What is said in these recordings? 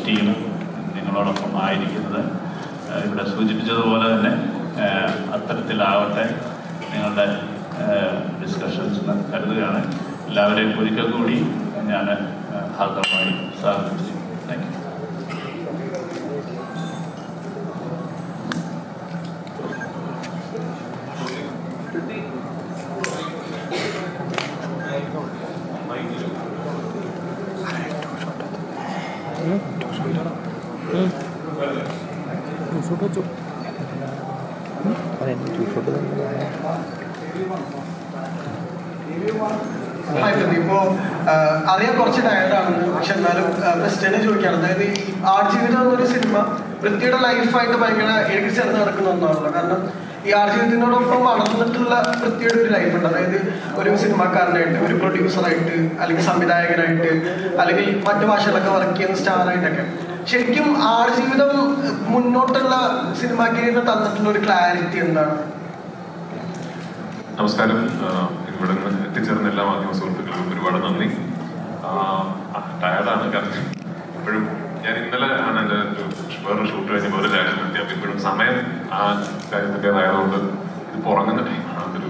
Team നിങ്ങളോടൊപ്പം ആയിരിക്കുന്നത്. ഇവിടെ സൂചിപ്പിച്ചതുപോലെ തന്നെ അത്തരത്തിലാവട്ടെ നിങ്ങളുടെ ഡിസ്കഷൻസ് എന്ന് കരുതുകയാണ്. എല്ലാവരെയും ഒരിക്കൽ കൂടി ഞാൻ ഹാർദവമായി സ്വാഗതം ചെയ്യും. Thank you. ഇപ്പോൾ അറിയാൻ കുറച്ച് ടയർഡാണെന്ന്, പക്ഷെ എന്നാലും ക്വസ്റ്റ്യനെ ചോദിക്കുകയാണ്. അതായത് ഈ ആടുജീവിതം എന്നൊരു സിനിമ പൃഥ്വിയുടെ ലൈഫായിട്ട് ഭയങ്കര എനിക്ക് ചേർന്ന് നടക്കുന്ന ഒന്നാണല്ലോ. കാരണം ഈ ആടുജീവിതത്തിനോടൊപ്പം വളർന്നിട്ടുള്ള പൃഥ്വിയുടെ ഒരു ലൈഫുണ്ട്. അതായത് ഒരു സിനിമാക്കാരനായിട്ട്, ഒരു പ്രൊഡ്യൂസറായിട്ട്, അല്ലെങ്കിൽ സംവിധായകനായിട്ട്, അല്ലെങ്കിൽ മറ്റു ഭാഷകളൊക്കെ വർക്ക് ചെയ്യുന്ന സ്റ്റാറായിട്ടൊക്കെ. ശരിക്കും ആടുജീവിതം മുന്നോട്ടുള്ള സിനിമാക്കിന് തന്നിട്ടുള്ള ഒരു ക്ലാരിറ്റി എന്താണ്? നമസ്കാരം. ഇവിടെ നിന്ന് എത്തിച്ചേർന്ന എല്ലാ മാധ്യമ സുഹൃത്തുക്കൾക്കും ഒരുപാട് നന്ദി. ടയർഡാണ്, കാരണം ഇപ്പോഴും ഞാൻ ഇന്നലെ ആണ് എൻ്റെ വേറൊരു ഷൂട്ട് കഴിഞ്ഞപ്പോൾ ഒരു ലാറ്റിലെത്തി. അപ്പം ഇപ്പോഴും സമയം ആ കാര്യത്തിൻ്റെതായതുകൊണ്ട് ഇതിപ്പോൾ ഉറങ്ങുന്ന ടൈമാണ്. അതൊരു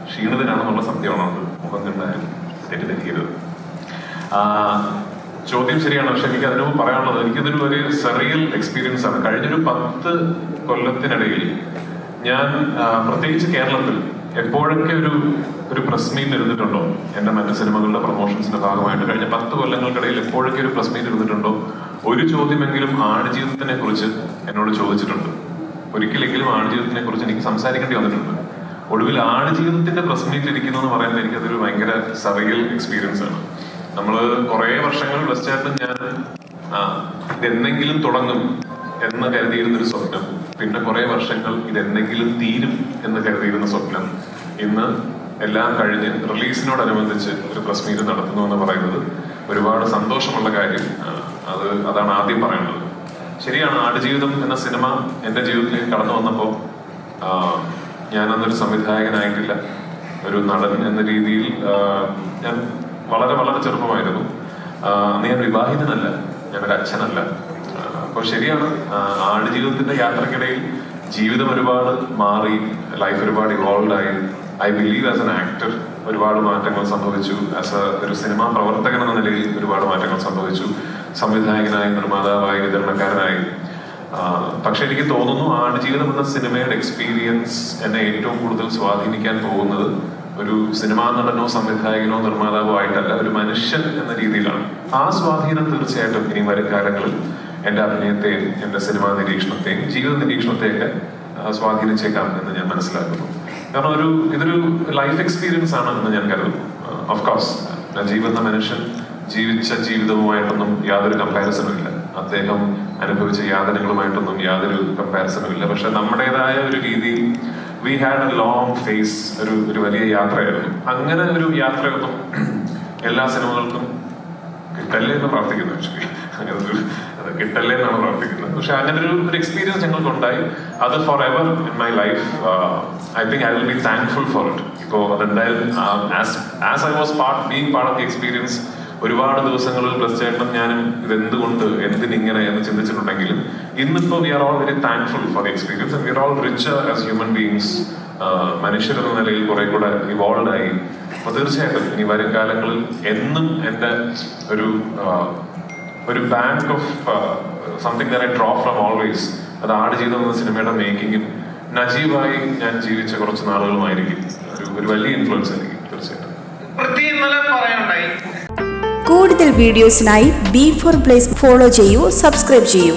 ക്ഷീണിതനാണെന്നുള്ള സത്യമാണ്. മുഖം കണ്ടാലും തെറ്റിദ്ധരിക്കരുത്. ചോദ്യം ശരിയാണ്, പക്ഷെ എനിക്ക് അതിനു പറയാനുള്ളത്, എനിക്കിതൊരു ഒരു സെറിയൽ എക്സ്പീരിയൻസ് ആണ്. കഴിഞ്ഞൊരു 10 കൊല്ലത്തിനിടയിൽ ഞാൻ പ്രത്യേകിച്ച് കേരളത്തിൽ എപ്പോഴൊക്കെ ഒരു പ്രസ് മീറ്റ് ഇരുന്നിട്ടുണ്ടോ, എൻ്റെ മറ്റു സിനിമകളുടെ പ്രൊമോഷൻസിന്റെ ഭാഗമായിട്ട് കഴിഞ്ഞ 10 കൊല്ലങ്ങൾക്കിടയിൽ എപ്പോഴൊക്കെ ഒരു പ്രസ് മീറ്റ് ഇരുന്നിട്ടുണ്ടോ, ഒരു ചോദ്യമെങ്കിലും ആടുജീവിതത്തിനെ കുറിച്ച് എന്നോട് ചോദിച്ചിട്ടുണ്ട്. ഒരിക്കലെങ്കിലും ആടുജീവിതത്തിനെ കുറിച്ച് എനിക്ക് സംസാരിക്കേണ്ടി വന്നിട്ടുണ്ട്. ഒടുവിൽ ആടുജീവിതത്തിന്റെ പ്രസ് മീറ്റ് ഇരിക്കുന്നു എന്ന് പറയുമ്പോൾ എനിക്കതൊരു ഭയങ്കര സറിയൽ എക്സ്പീരിയൻസ് ആണ്. നമ്മൾ കുറേ വർഷങ്ങൾ വെസ്റ്റേർട്ടും ഞാൻ ഇതെന്തെങ്കിലും തുടങ്ങും എന്ന് കരുതിയിരുന്നൊരു സ്വപ്നം, പിന്നെ കുറെ വർഷങ്ങൾ ഇതെന്തെങ്കിലും തീരും എന്ന് കരുതിയിരുന്ന സ്വപ്നം, ഇന്ന് എല്ലാം കഴിഞ്ഞ് റിലീസിനോടനുബന്ധിച്ച് ഒരു പ്രസ് മീറ്റ് നടത്തുന്നു എന്ന് പറയുന്നത് ഒരുപാട് സന്തോഷമുള്ള കാര്യം. അതാണ് ആദ്യം പറയേണ്ടത്. ശരിയാണ്, ആടുജീവിതം എന്ന സിനിമ എൻ്റെ ജീവിതത്തിലേക്ക് കടന്നു വന്നപ്പോൾ ഞാൻ അന്നൊരു സംവിധായകനായിട്ടില്ല, ഒരു നടൻ എന്ന രീതിയിൽ ഞാൻ വളരെ വളരെ ചെറുപ്പമായിരുന്നു. അന്ന് ഞാൻ വിവാഹിതനല്ല, ഞാനൊരു അച്ഛനല്ല. അപ്പോൾ ശരിയാണ്, ആടുജീവിതത്തിന്റെ യാത്രക്കിടയിൽ ജീവിതം ഒരുപാട് മാറി, ലൈഫ് ഒരുപാട് ഇവോൾവ് ആയി. I believe as an actor ഒരുപാട് മാറ്റങ്ങൾ സംഭവിച്ചു. ആസ് ഒരു സിനിമാ പ്രവർത്തകൻ എന്ന നിലയിൽ ഒരുപാട് മാറ്റങ്ങൾ സംഭവിച്ചു. സംവിധായകനായി, നിർമ്മാതാവായി, വിതരണക്കാരനായി. പക്ഷെ എനിക്ക് തോന്നുന്നു ആടുജീവിതം എന്ന സിനിമയുടെ എക്സ്പീരിയൻസ് എന്നെ ഏറ്റവും കൂടുതൽ സ്വാധീനിക്കാൻ പോകുന്നത് ഒരു സിനിമാ നടനോ സംവിധായകനോ നിർമ്മാതാവോ ആയിട്ടല്ല, ഒരു മനുഷ്യൻ എന്ന രീതിയിലാണ്. ആ സ്വാധീനം തീർച്ചയായിട്ടും ഇനി വരും കാലങ്ങളിൽ എൻ്റെ അഭിനയത്തെയും എൻ്റെ സിനിമാ നിരീക്ഷണത്തെയും ജീവിത നിരീക്ഷണത്തെയൊക്കെ സ്വാധീനിച്ചേക്കാം എന്ന് ഞാൻ മനസ്സിലാക്കുന്നു. കാരണം ഇതൊരു ലൈഫ് എക്സ്പീരിയൻസ് ആണ് എന്ന് ഞാൻ കരുതുന്നു. ഓഫ്കോഴ്സ് നജീബ് എന്ന മനുഷ്യൻ ജീവിച്ച ജീവിതവുമായിട്ടൊന്നും യാതൊരു കമ്പാരിസണും ഇല്ല. അദ്ദേഹം അനുഭവിച്ച യാതനകളുമായിട്ടൊന്നും യാതൊരു കമ്പാരിസണും ഇല്ല. പക്ഷെ നമ്മുടേതായ ഒരു രീതിയിൽ we had a long phase, ഒരു വലിയ യാത്രയായിരുന്നു. അങ്ങനെ ഒരു യാത്രയൊന്നും എല്ലാ സിനിമകൾക്കും കിട്ടല്ലേ എന്ന് പ്രാർത്ഥിക്കുന്നു. ആക്ച്വലി അത് കിട്ടല്ലേ എന്നാണ് പ്രാർത്ഥിക്കുന്നത്. പക്ഷെ അങ്ങനെ ഒരു എക്സ്പീരിയൻസ് ഞങ്ങൾക്കുണ്ടായി. അത് for ever in my life. I think I will be thankful for it. ഇപ്പോൾ അതെന്തായാലും as I was being part of the experience, ഒരുപാട് ദിവസങ്ങളിൽ പ്ലസ് ചേട്ടനും ഞാനും ഇതെന്തുകൊണ്ട് എന്തിനിങ്ങനെ എന്ന് ചിന്തിച്ചിട്ടുണ്ടെങ്കിലും ഇന്നിപ്പോ we are all very thankful for the experience. We are all richer as human beings. മനുഷ്യരെന്ന നിലയിൽ കുറെ കൂടെ ഇവോൾവ് ആയി. അപ്പൊ തീർച്ചയായിട്ടും ഇനി വരും കാലങ്ങളിൽ എന്നും എൻ്റെ ഒരു bank of something that I draw from always, അത് ആടുജീവിതം എന്ന സിനിമയുടെ മേക്കിങ്ങിൽ നജീബായി ഞാൻ ജീവിച്ച കുറച്ച് നാളുകളുമായിരിക്കും ഒരു വലിയ ഇൻഫ്ലുവൻസ് ആയിരിക്കും തീർച്ചയായിട്ടും. കൂടുതൽ വീഡിയോസിനായി B4 Place ഫോളോ ചെയ്യൂ, സബ്സ്ക്രൈബ് ചെയ്യൂ.